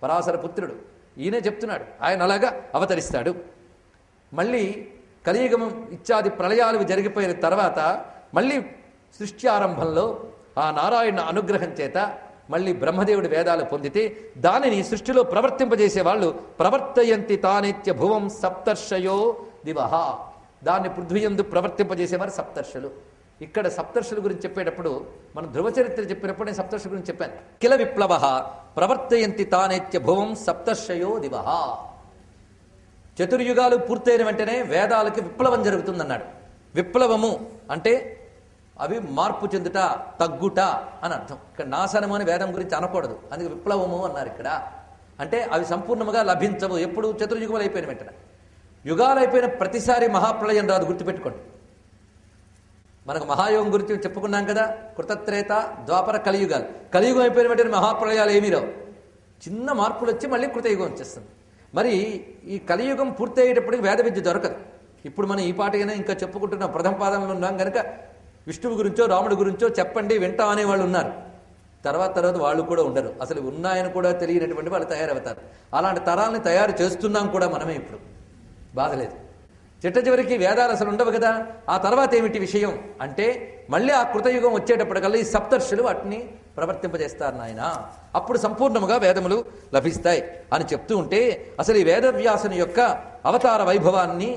పరాశర పుత్రుడు. ఈయనే చెప్తున్నాడు, ఆయన అలాగా అవతరిస్తాడు. మళ్ళీ కలియుగం ఇత్యాది ప్రళయాలు జరిగిపోయిన తర్వాత మళ్ళీ సృష్టి ఆరంభంలో ఆ నారాయణ అనుగ్రహం చేత మళ్ళీ బ్రహ్మదేవుడి వేదాలు పొందితే దానిని సృష్టిలో ప్రవర్తింపజేసే వాళ్ళు ప్రవర్తయంతి తానిత్య భువం సప్తర్షయో దివహ. దాన్ని పృథ్వీయందు ప్రవర్తింపజేసేవారు సప్తర్షులు. ఇక్కడ సప్తర్షుల గురించి చెప్పేటప్పుడు మనం ధ్రువచరిత్ర చెప్పినప్పుడు నేను సప్తర్షుల గురించి చెప్పాను. కిల విప్లవ ప్రవర్తయంతి తానేత్య భువం సప్తర్షయో దివహ. చతుర్యుగాలు పూర్తయిన వెంటనే వేదాలకి విప్లవం జరుగుతుందన్నాడు. విప్లవము అంటే అవి మార్పు చెందుట, తగ్గుట అని అర్థం. ఇక్కడ నాశనము అని వేదం గురించి అనకూడదు, అందుకే విప్లవము అన్నారు. ఇక్కడ అంటే అవి సంపూర్ణముగా లభించవు. ఎప్పుడు చతుర్యుగములు అయిపోయిన వెంటనే. యుగాలు అయిపోయిన ప్రతిసారి మహాప్రళయం రాదు, గుర్తుపెట్టుకోండి. మనకు మహాయోగం గురించి చెప్పుకున్నాం కదా, కృతత్రేత ద్వాపర కలియుగాలు. కలియుగం అయిపోయిన వెంటనే మహాప్రళయాలు ఏమీ రావు, చిన్న మార్పులు వచ్చి మళ్ళీ కృతయుగం వచ్చేస్తుంది. మరి ఈ కలియుగం పూర్తి అయ్యేటప్పటికి వేద విద్య దొరకదు. ఇప్పుడు మనం ఈ పాటైనా ఇంకా చెప్పుకుంటున్నాం, ప్రథమ పాదంలో ఉన్నాం కనుక విష్ణువు గురించో రాముడి గురించో చెప్పండి వింటాం అనేవాళ్ళు ఉన్నారు. తర్వాత వాళ్ళు కూడా ఉండరు, అసలు ఉన్నాయని కూడా తెలియనటువంటి వాళ్ళు తయారవుతారు. అలాంటి తరాలని తయారు చేస్తున్నాం కూడా మనమే. ఇప్పుడు బాధలేదు, చిట్ట చివరికి వేదాలు అసలు ఉండవు కదా. ఆ తర్వాత ఏమిటి విషయం అంటే మళ్ళీ ఆ కృతయుగం వచ్చేటప్పటికల్లా ఈ సప్తర్షులు వాటిని ప్రవర్తింపజేస్తారు నాయన. అప్పుడు సంపూర్ణముగా వేదములు లభిస్తాయి అని చెప్తూ ఉంటే అసలు ఈ వేదవ్యాసుని యొక్క అవతార వైభవాన్ని